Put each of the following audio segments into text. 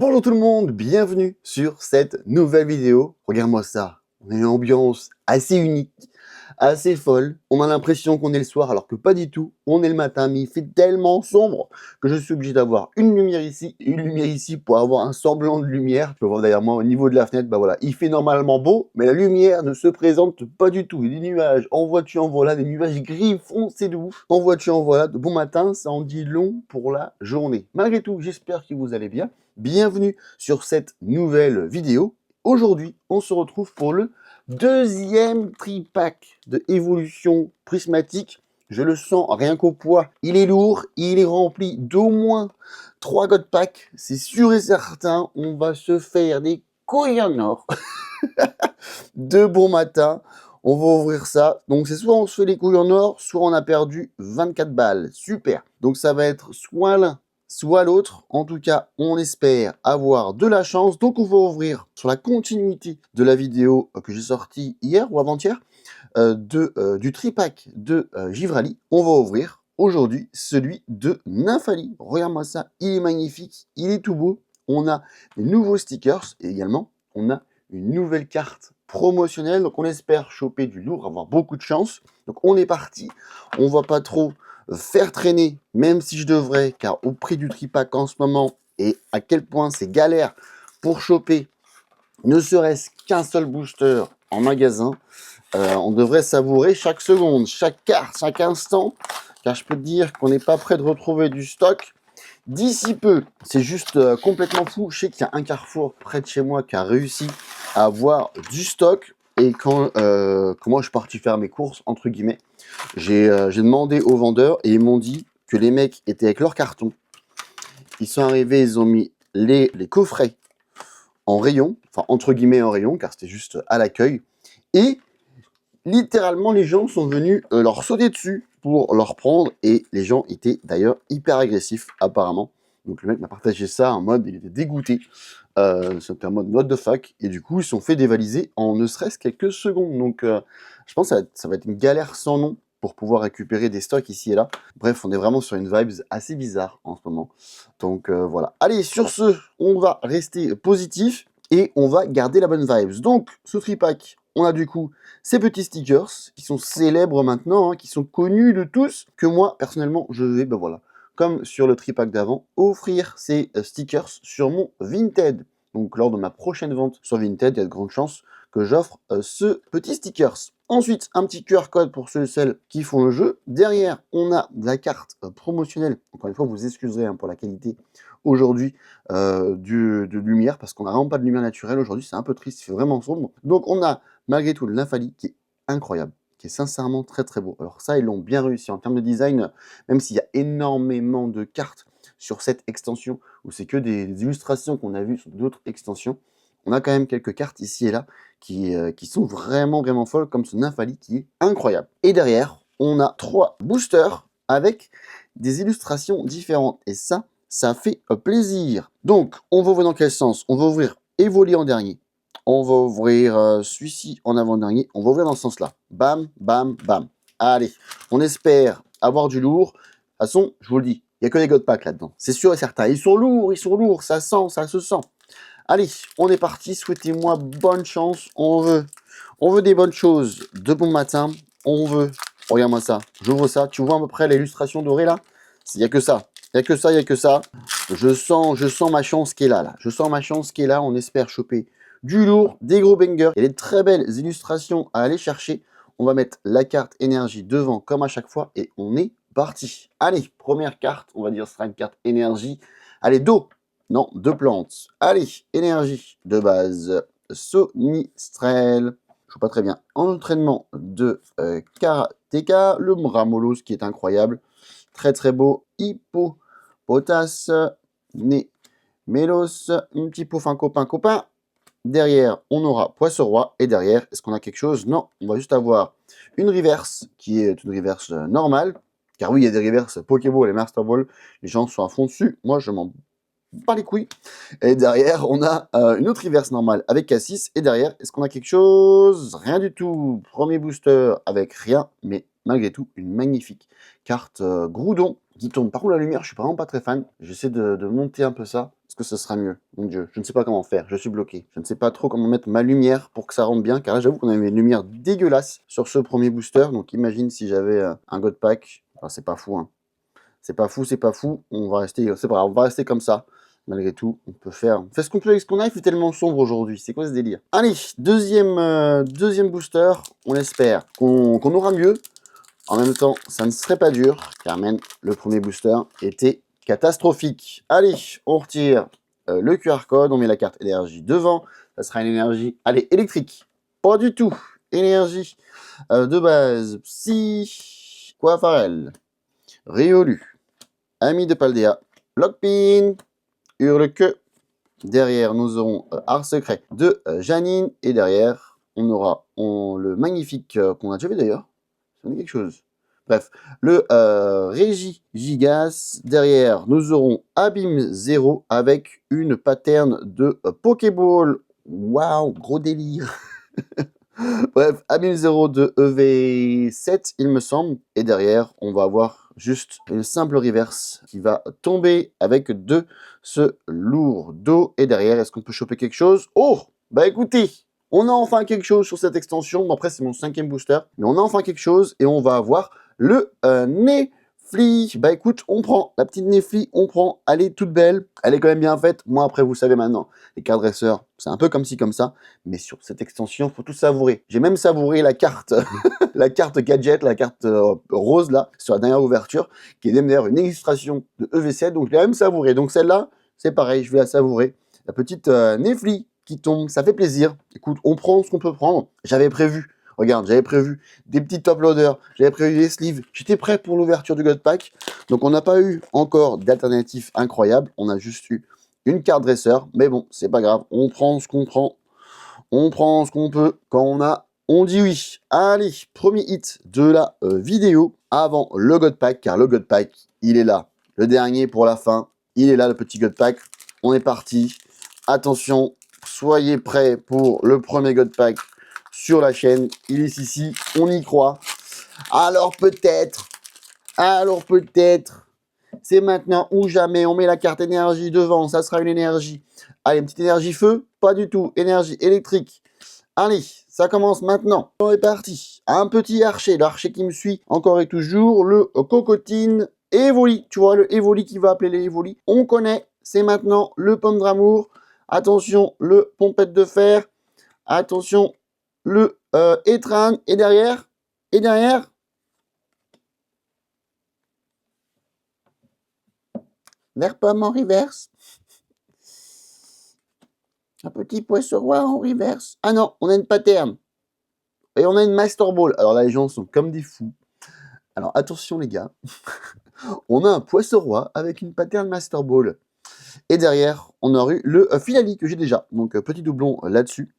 Bonjour tout le monde, bienvenue sur cette nouvelle vidéo. Regarde-moi ça, on a une ambiance assez unique, assez folle. On a l'impression qu'on est le soir alors que pas du tout, on est le matin, mais il fait tellement sombre que je suis obligé d'avoir une lumière ici et une lumière ici pour avoir un semblant de lumière. Tu peux voir derrière moi au niveau de la fenêtre, bah voilà, il fait normalement beau, mais la lumière ne se présente pas du tout. Il y a des nuages, en vois-tu, en voilà, des nuages gris foncés de ouf. En vois-tu, en voilà, de bon matin, ça en dit long pour la journée. Malgré tout, j'espère que vous allez bien. Bienvenue sur cette nouvelle vidéo. Aujourd'hui, on se retrouve pour le deuxième tripack de évolution prismatique. Je le sens rien qu'au poids. Il est lourd, il est rempli d'au moins 3 God Packs. C'est sûr et certain, on va se faire des couilles en or. De bon matin, on va ouvrir ça. Donc c'est soit on se fait les couilles en or, soit on a perdu 24 balles. Super. Donc ça va être soit l'un, soit l'autre. En tout cas, on espère avoir de la chance. Donc on va ouvrir sur la continuité de la vidéo que j'ai sortie hier ou avant-hier du tripack de Givrali. On va ouvrir aujourd'hui celui de Nymphali. Regarde-moi ça, il est magnifique, il est tout beau. On a des nouveaux stickers et également on a une nouvelle carte promotionnelle. Donc on espère choper du lourd, avoir beaucoup de chance. Donc on est parti, on va pas trop faire traîner, même si je devrais, car au prix du tripack en ce moment, et à quel point c'est galère pour choper ne serait-ce qu'un seul booster en magasin, on devrait savourer chaque seconde, chaque quart, chaque instant, car je peux te dire qu'on n'est pas prêt de retrouver du stock d'ici peu. C'est juste complètement fou. Je sais qu'il y a un Carrefour près de chez moi qui a réussi à avoir du stock. Et quand moi je suis parti faire mes courses, entre guillemets, j'ai demandé aux vendeurs et ils m'ont dit que les mecs étaient avec leur carton. Ils sont arrivés, ils ont mis les coffrets en rayon, enfin entre guillemets en rayon, car c'était juste à l'accueil. Et littéralement, les gens sont venus leur sauter dessus pour leur prendre. Et les gens étaient d'ailleurs hyper agressifs, apparemment. Donc le mec m'a partagé ça en mode, il était dégoûté. C'était un mode what the fuck. Et du coup, ils se sont fait dévaliser en ne serait-ce quelques secondes. Donc je pense que ça va être une galère sans nom pour pouvoir récupérer des stocks ici et là. Bref, on est vraiment sur une vibes assez bizarre en ce moment. Donc voilà. Allez, sur ce, on va rester positif et on va garder la bonne vibes. Donc, ce tripack, on a du coup ces petits stickers qui sont célèbres maintenant, hein, qui sont connus de tous, que moi, personnellement, je vais, ben voilà, comme sur le tripack d'avant, offrir ces stickers sur mon Vinted. Donc, lors de ma prochaine vente sur Vinted, il y a de grandes chances que j'offre ce petit stickers. Ensuite, un petit QR code pour ceux et celles qui font le jeu. Derrière, on a la carte promotionnelle. Encore une fois, vous excuserez hein, pour la qualité aujourd'hui de lumière, parce qu'on n'a vraiment pas de lumière naturelle aujourd'hui, c'est un peu triste, il fait vraiment sombre. Donc on a malgré tout le Nymphali qui est incroyable, qui est sincèrement très très beau. Alors ça, ils l'ont bien réussi en termes de design, même s'il y a énormément de cartes sur cette extension, où c'est que des illustrations qu'on a vues sur d'autres extensions, on a quand même quelques cartes ici et là qui sont vraiment vraiment folles, comme ce Nymphali qui est incroyable. Et derrière, on a 3 boosters avec des illustrations différentes, et ça fait plaisir. Donc, on va ouvrir dans quel sens? On va ouvrir Evoli en dernier. On va ouvrir celui-ci en avant-dernier. On va ouvrir dans ce sens-là. Bam, bam, bam. Allez, on espère avoir du lourd. De toute façon, je vous le dis, il n'y a que des God Packs là-dedans. C'est sûr et certain. Ils sont lourds, ça sent, ça se sent. Allez, on est parti. Souhaitez-moi bonne chance. On veut des bonnes choses de bon matin. On veut... Regarde-moi ça. J'ouvre ça. Tu vois à peu près l'illustration dorée là? Il n'y a que ça. Il n'y a que ça, il n'y a que ça. Je sens ma chance qui est là. Je sens ma chance qui est là. On espère choper du lourd, des gros bangers. Il y a des très belles illustrations à aller chercher. On va mettre la carte énergie devant comme à chaque fois. Et on est parti. Allez, première carte. On va dire ce sera une carte énergie. Allez, d'eau. Non, de plantes. Allez, énergie de base. Sonistrel. Je vois pas très bien. Entraînement de Karateka. Le Mramolos qui est incroyable. Très très beau. Hippopotas. Né. Mélos. Un petit pauvre copain. Derrière, on aura Poisson-Roi. Et derrière, est-ce qu'on a quelque chose? Non, on va juste avoir une reverse qui est une reverse normale. Car oui, il y a des reverses Pokéball et Master Ball. Les gens sont à fond dessus. Moi, je m'en bats les couilles. Et derrière, on a une autre reverse normale avec Cassis. Et derrière, est-ce qu'on a quelque chose? Rien du tout. Premier booster avec rien. Mais malgré tout, une magnifique carte Groudon qui tombe. Par contre, la lumière, je suis vraiment pas très fan. J'essaie de monter un peu ça. Parce que ce sera mieux? Mon Dieu, je ne sais pas comment faire, je suis bloqué. Je ne sais pas trop comment mettre ma lumière pour que ça rentre bien, car là, j'avoue qu'on avait une lumière dégueulasse sur ce premier booster. Donc, imagine si j'avais un God Pack. Enfin, c'est pas fou, hein. C'est pas fou, c'est pas fou. On va rester, c'est pas grave, on va rester comme ça. Malgré tout, on peut faire ce qu'on peut avec ce qu'on a. Il fait tellement sombre aujourd'hui. C'est quoi ce délire? Allez, deuxième booster. On espère qu'on aura mieux. En même temps, ça ne serait pas dur, car même le premier booster était catastrophique. Allez, on retire le QR code, on met la carte énergie devant. Ça sera une énergie, allez, électrique. Pas du tout. Énergie de base. Psy, Coafarel, Riolu, Ami de Paldea, Lockpin, Hurle-Queue. Derrière, nous aurons Art Secret de Janine. Et derrière, on aura le magnifique qu'on a déjà vu d'ailleurs. Ça me dit quelque chose. Bref, le Régi Gigas. Derrière, nous aurons Abîme 0 avec une pattern de Pokéball. Waouh, gros délire. Bref, Abîme 0 de EV7, il me semble. Et derrière, on va avoir juste une simple reverse qui va tomber avec de ce lourd dos. Et derrière, est-ce qu'on peut choper quelque chose? Oh, bah écoutez, on a enfin quelque chose sur cette extension. Bon, après, c'est mon 5e booster. Mais on a enfin quelque chose et on va avoir le Nefli. Bah écoute, on prend la petite Nefli, on prend. Elle est toute belle. Elle est quand même bien faite. Moi, après, vous savez maintenant, les cartes dresseurs, c'est un peu comme ci, comme ça. Mais sur cette extension, faut tout savourer. J'ai même savouré la carte, la carte gadget, la carte rose là, sur la dernière ouverture, qui est même d'ailleurs une illustration de EV7. Donc, je l'ai même savouré. Donc, celle-là, c'est pareil, je vais la savourer. La petite Nefli qui tombe, ça fait plaisir. Écoute, on prend ce qu'on peut prendre. J'avais prévu, regarde, j'avais prévu des petits top loaders, j'avais prévu des sleeves. J'étais prêt pour l'ouverture du God Pack. Donc, on n'a pas eu encore d'alternative incroyable. On a juste eu une carte dresseur. Mais bon, c'est pas grave. On prend ce qu'on prend. On prend ce qu'on peut. Quand on a, on dit oui. Allez, premier hit de la vidéo avant le God Pack, car le God Pack, il est là. Le dernier pour la fin, il est là, le petit God Pack. On est parti. Attention, soyez prêts pour le premier God Pack sur la chaîne. Il est ici, on y croit. Alors peut-être, c'est maintenant ou jamais. On met la carte énergie devant, ça sera une énergie. Allez, une petite énergie feu? Pas du tout. Énergie électrique. Allez, ça commence maintenant. On est parti. Un petit archer. L'archer qui me suit encore et toujours. Le Cocotine Evoli. Tu vois, le Evoli qui va appeler les Evoli. On connaît. C'est maintenant le Pomme d'amour. Attention, le Pompette de fer. Attention, le Étran. Et derrière, vers pomme en reverse. Un petit poisson roi en reverse. Ah non, on a une pattern. Et on a une Master Ball. Alors là, les gens sont comme des fous. Alors attention les gars. On a un poisson roi avec une pattern Master Ball. Et derrière, on a eu le Filali que j'ai déjà. Donc petit doublon là-dessus.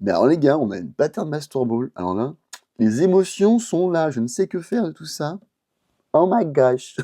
Mais alors les gars, on a une pattern Master Ball. Alors là, les émotions sont là. Je ne sais que faire de tout ça. Oh my gosh.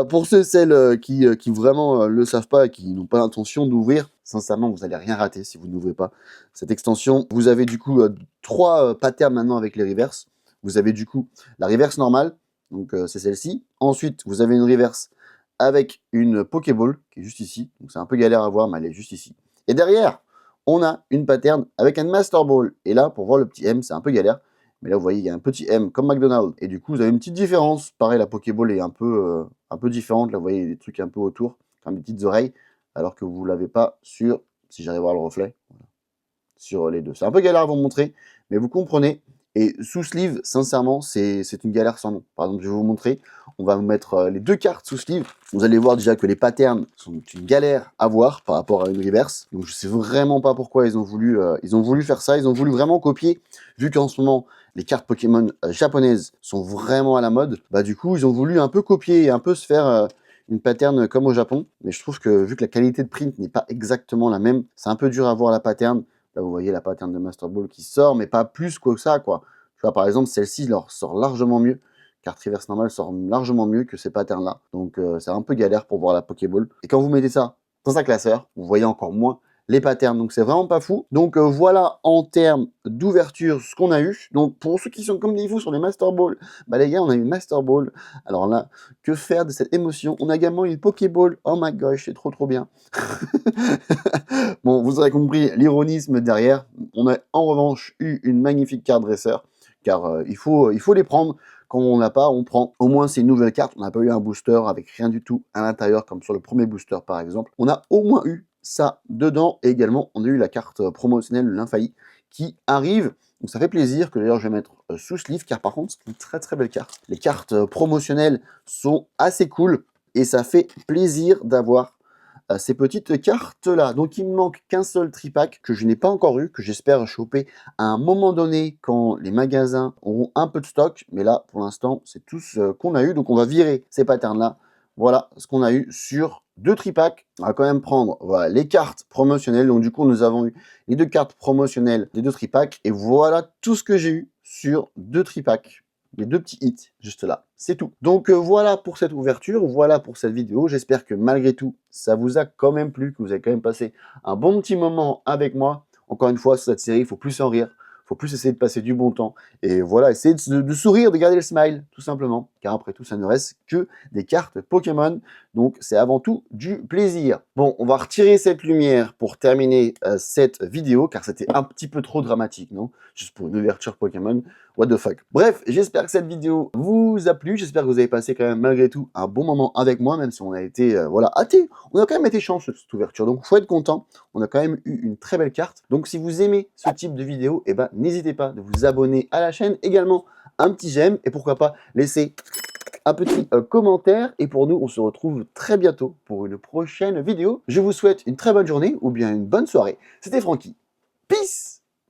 Pour ceux et celles qui vraiment le savent pas et qui n'ont pas l'intention d'ouvrir, sincèrement, vous n'allez rien rater si vous n'ouvrez pas cette extension. Vous avez du coup 3 patterns maintenant avec les reverse. Vous avez du coup la reverse normale, donc c'est celle-ci. Ensuite, vous avez une reverse avec une Pokéball qui est juste ici. Donc c'est un peu galère à voir, mais elle est juste ici. Et derrière, on a une pattern avec un Master Ball. Et là, pour voir le petit M, c'est un peu galère. Mais là, vous voyez, il y a un petit M comme McDonald's. Et du coup, vous avez une petite différence. Pareil, la Pokéball est un peu différente. Là, vous voyez, il y a des trucs un peu autour, comme des petites oreilles. Alors que vous ne l'avez pas sur, si j'arrive à voir le reflet, voilà, sur les deux. C'est un peu galère à vous montrer, mais vous comprenez. Et sous sleeve, sincèrement, c'est une galère sans nom. Par exemple, je vais vous montrer. On va vous mettre les 2 cartes sous sleeve. Vous allez voir déjà que les patterns sont une galère à voir par rapport à une reverse. Donc je sais vraiment pas pourquoi ils ont voulu faire ça. Ils ont voulu vraiment copier, vu qu'en ce moment les cartes Pokémon japonaises sont vraiment à la mode. Bah du coup, ils ont voulu un peu copier et un peu se faire une pattern comme au Japon. Mais je trouve que vu que la qualité de print n'est pas exactement la même, c'est un peu dur à voir la pattern. Là, vous voyez la pattern de Master Ball qui sort, mais pas plus que ça, quoi. Tu vois, par exemple, celle-ci leur sort largement mieux. Carte reverse normale sort largement mieux que ces patterns-là. Donc, c'est un peu galère pour voir la Pokéball. Et quand vous mettez ça dans un classeur, vous voyez encore moins les patterns, donc c'est vraiment pas fou. Donc voilà en termes d'ouverture ce qu'on a eu. Donc pour ceux qui sont comme des fous sur les Master Ball, bah les gars, on a une Master Ball. Alors là, que faire de cette émotion? On a également une Pokéball. Oh my gosh, c'est trop bien. Bon, vous aurez compris l'ironisme derrière. On a en revanche eu une magnifique carte dresseur, car il faut les prendre. Quand on n'a pas, on prend. Au moins, c'est une nouvelle carte. On n'a pas eu un booster avec rien du tout à l'intérieur, comme sur le premier booster, par exemple. On a au moins eu ça dedans. Et également, on a eu la carte promotionnelle Lymphaï qui arrive. Donc ça fait plaisir, que d'ailleurs je vais mettre sous ce livre, car par contre, c'est une très belle carte. Les cartes promotionnelles sont assez cool. Et ça fait plaisir d'avoir ces petites cartes-là. Donc il me manque qu'un seul tripack que je n'ai pas encore eu, que j'espère choper à un moment donné quand les magasins auront un peu de stock. Mais là, pour l'instant, c'est tout ce qu'on a eu. Donc on va virer ces patterns-là. Voilà ce qu'on a eu sur 2 tripacks. On va quand même prendre voilà, les cartes promotionnelles. Donc du coup, nous avons eu les 2 cartes promotionnelles des 2 tripacks. Et voilà tout ce que j'ai eu sur 2 tripacks. Les 2 petits hits, juste là, c'est tout. Donc voilà pour cette ouverture, voilà pour cette vidéo. J'espère que malgré tout, ça vous a quand même plu, que vous avez quand même passé un bon petit moment avec moi. Encore une fois, sur cette série, il faut plus en rire, il faut plus essayer de passer du bon temps. Et voilà, essayer de sourire, de garder le smile, tout simplement. Car après tout, ça ne reste que des cartes Pokémon. Donc c'est avant tout du plaisir. Bon, on va retirer cette lumière pour terminer cette vidéo, car c'était un petit peu trop dramatique, non? Juste pour une ouverture Pokémon. What the fuck. Bref, j'espère que cette vidéo vous a plu. J'espère que vous avez passé quand même malgré tout un bon moment avec moi, même si on a été, voilà, hâtés. On a quand même été chanceux de cette ouverture, donc faut être content. On a quand même eu une très belle carte. Donc si vous aimez ce type de vidéo, eh ben, n'hésitez pas de vous abonner à la chaîne. Également, un petit j'aime et pourquoi pas laisser un petit commentaire. Et pour nous, on se retrouve très bientôt pour une prochaine vidéo. Je vous souhaite une très bonne journée ou bien une bonne soirée. C'était Francky. Peace!